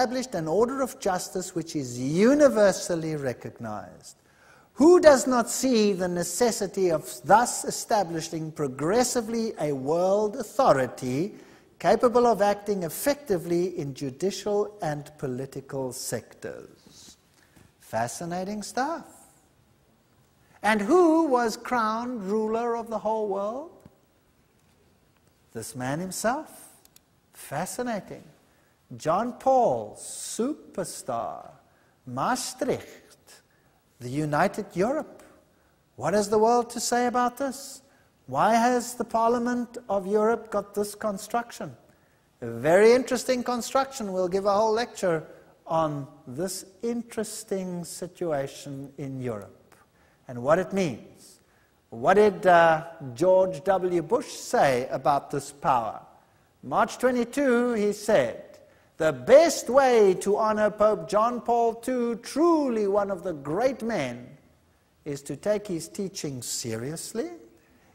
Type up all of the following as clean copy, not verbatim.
established an order of justice which is universally recognized. Who does not see the necessity of thus establishing progressively a world authority capable of acting effectively in judicial and political sectors? Fascinating stuff. And who was crowned ruler of the whole world? This man himself. Fascinating. John Paul, superstar. Maastricht, the United Europe. What has the world to say about this? Why has the Parliament of Europe got this construction? A very interesting construction. We'll give a whole lecture on this interesting situation in Europe and what it means. What did George W. Bush say about this power? March 22, he said, "The best way to honor Pope John Paul II, truly one of the great men, is to take his teachings seriously,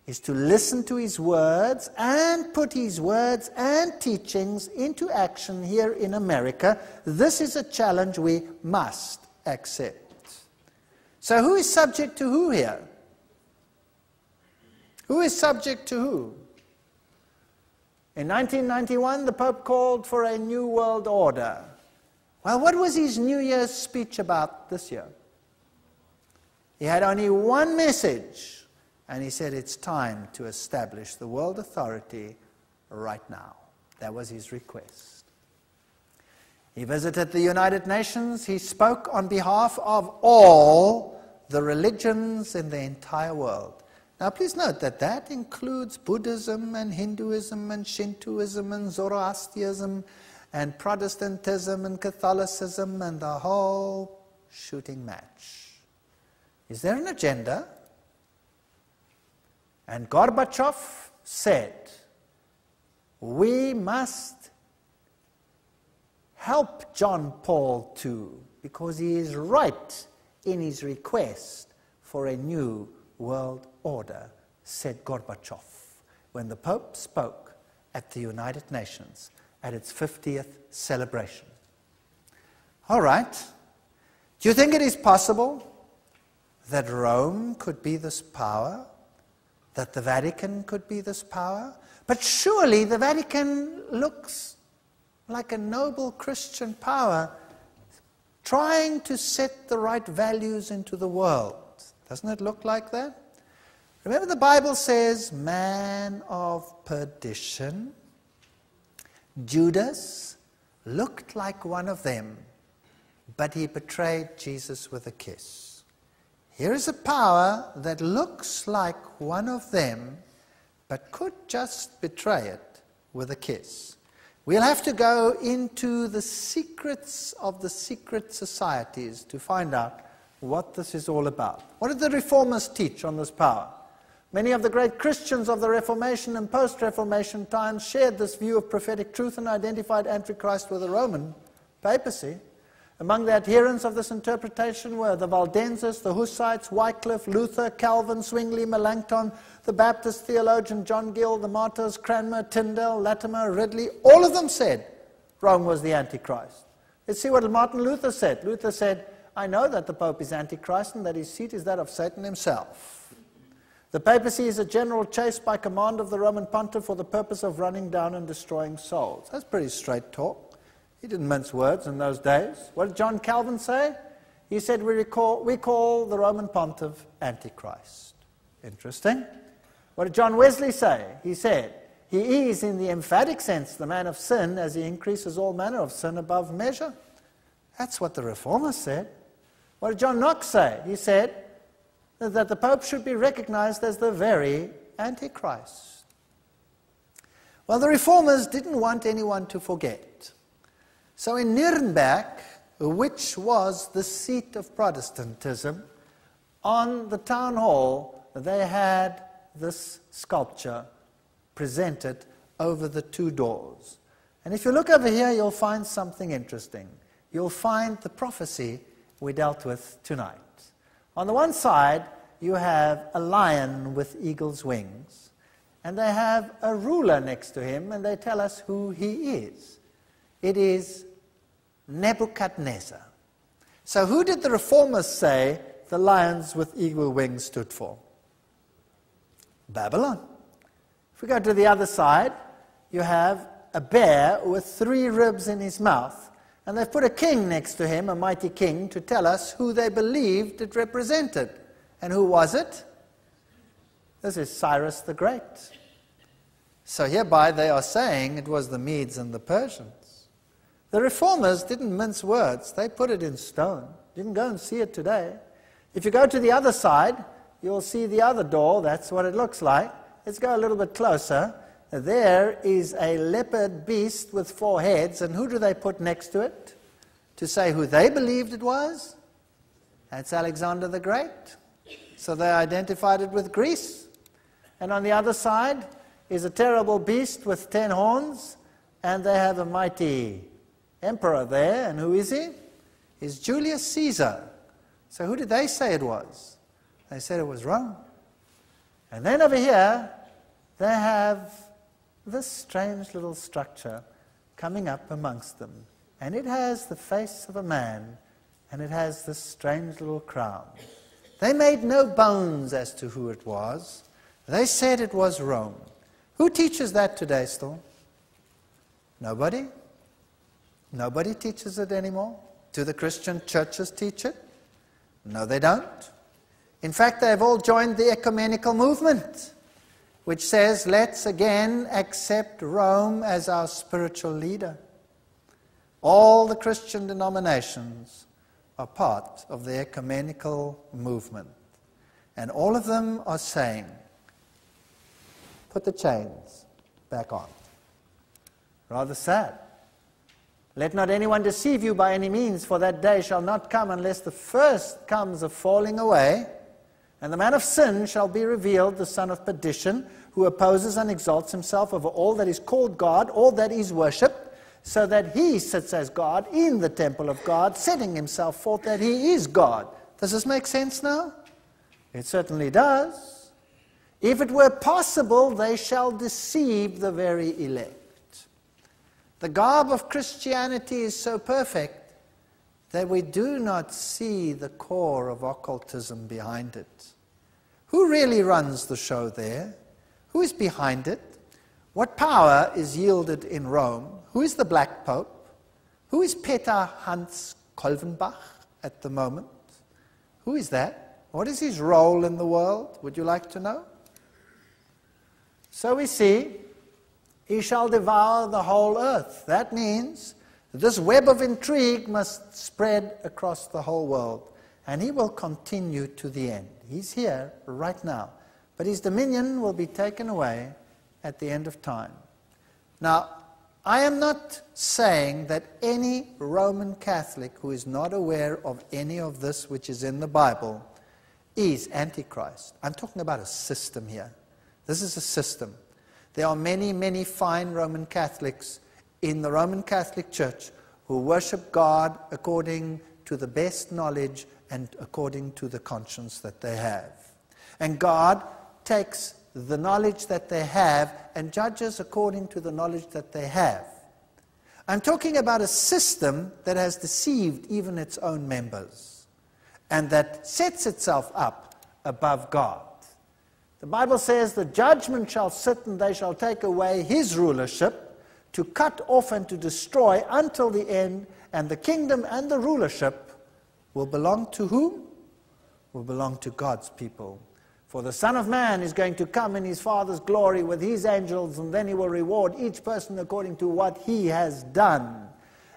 is to listen to his words and put his words and teachings into action here in America. This is a challenge we must accept." So who is subject to who here? Who is subject to who? In 1991, the Pope called for a new world order. Well, what was his New Year's speech about this year? He had only one message, and he said it's time to establish the world authority right now. That was his request. He visited the United Nations. He spoke on behalf of all the religions in the entire world. Now, please note that that includes Buddhism and Hinduism and Shintoism and Zoroastrianism and Protestantism and Catholicism and the whole shooting match. Is there an agenda? And Gorbachev said, we must help John Paul II because he is right in his request for a new world order, said Gorbachev, when the Pope spoke at the United Nations at its 50th celebration. All right. Do you think it is possible that Rome could be this power? That the Vatican could be this power? But surely the Vatican looks like a noble Christian power trying to set the right values into the world. Doesn't it look like that? Remember, the Bible says, man of perdition. Judas looked like one of them, but he betrayed Jesus with a kiss. Here is a power that looks like one of them, but could just betray it with a kiss. We'll have to go into the secrets of the secret societies to find out what this is all about. What did the Reformers teach on this power? Many of the great Christians of the Reformation and post-Reformation times shared this view of prophetic truth and identified Antichrist with the Roman papacy. Among the adherents of this interpretation were the Valdenses, the Hussites, Wycliffe, Luther, Calvin, Zwingli, Melanchthon, the Baptist theologian John Gill, the martyrs Cranmer, Tyndale, Latimer, Ridley. All of them said Rome was the Antichrist. Let's see what Martin Luther said. Luther said, I know that the Pope is Antichrist and that his seat is that of Satan himself. The papacy is a general chase by command of the Roman pontiff for the purpose of running down and destroying souls. That's pretty straight talk. He didn't mince words in those days. What did John Calvin say? He said, we call the Roman pontiff Antichrist. Interesting. What did John Wesley say? He said, he is in the emphatic sense the man of sin as he increases all manner of sin above measure. That's what the Reformers said. What did John Knox say? He said that the Pope should be recognized as the very Antichrist. Well, the Reformers didn't want anyone to forget. So in Nuremberg, which was the seat of Protestantism, on the town hall, they had this sculpture presented over the two doors. And if you look over here, you'll find something interesting. You'll find the prophecy we dealt with tonight. On the one side, you have a lion with eagle's wings, and they have a ruler next to him, and they tell us who he is. It is Nebuchadnezzar. So who did the reformers say the lions with eagle wings stood for? Babylon. If we go to the other side, you have a bear with 3 ribs in his mouth. And they've put a king next to him, a mighty king, to tell us who they believed it represented. And who was it? This is Cyrus the Great. So hereby they are saying it was the Medes and the Persians. The reformers didn't mince words. They put it in stone. You can go and see it today. If you go to the other side, you'll see the other door. That's what it looks like. Let's go a little bit closer. There is a leopard beast with 4 heads. And who do they put next to it to say who they believed it was? That's Alexander the Great. So they identified it with Greece. And on the other side is a terrible beast with 10 horns. And they have a mighty emperor there. And who is he? He's Julius Caesar. So who did they say it was? They said it was Rome. And then over here, they have this strange little structure coming up amongst them. And it has the face of a man, and it has this strange little crown. They made no bones as to who it was. They said it was Rome. Who teaches that today still? Nobody? Nobody teaches it anymore? Do the Christian churches teach it? No, they don't. In fact, they've all joined the ecumenical movement, which says, let's again accept Rome as our spiritual leader. All the Christian denominations are part of the ecumenical movement. And all of them are saying, put the chains back on. Rather sad. Let not anyone deceive you by any means, for that day shall not come unless the first comes of falling away. And the man of sin shall be revealed, the son of perdition, who opposes and exalts himself over all that is called God, all that is worshipped, so that he sits as God in the temple of God, setting himself forth that he is God. Does this make sense now? It certainly does. If it were possible, they shall deceive the very elect. The garb of Christianity is so perfect that we do not see the core of occultism behind it. Who really runs the show there? Who is behind it? What power is yielded in Rome? Who is the Black Pope? Who is Peter Hans Kolvenbach at the moment? Who is that? What is his role in the world? Would you like to know? So we see, he shall devour the whole earth. That means this web of intrigue must spread across the whole world. And he will continue to the end. He's here right now. But his dominion will be taken away at the end of time. Now, I am not saying that any Roman Catholic who is not aware of any of this which is in the Bible is Antichrist. I'm talking about a system here. This is a system. There are many, many fine Roman Catholics in the Roman Catholic Church who worship God according to the best knowledge and according to the conscience that they have. And God takes the knowledge that they have and judges according to the knowledge that they have. I'm talking about a system that has deceived even its own members and that sets itself up above God. The Bible says the judgment shall sit and they shall take away his rulership to cut off and to destroy until the end, and the kingdom and the rulership will belong to whom? Will belong to God's people. For the Son of Man is going to come in his Father's glory with his angels, and then he will reward each person according to what he has done.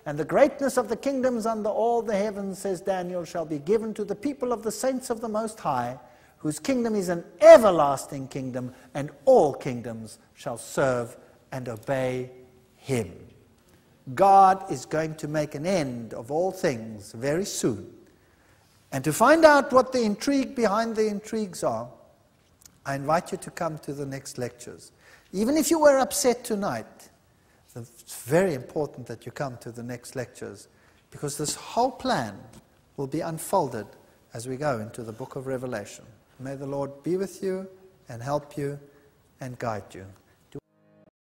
And the greatness of the kingdoms under all the heavens, says Daniel, shall be given to the people of the saints of the Most High, whose kingdom is an everlasting kingdom, and all kingdoms shall serve and obey him. God is going to make an end of all things very soon. And to find out what the intrigue behind the intrigues are, I invite you to come to the next lectures. Even if you were upset tonight, it's very important that you come to the next lectures, because this whole plan will be unfolded as we go into the book of Revelation. May the Lord be with you and help you and guide you.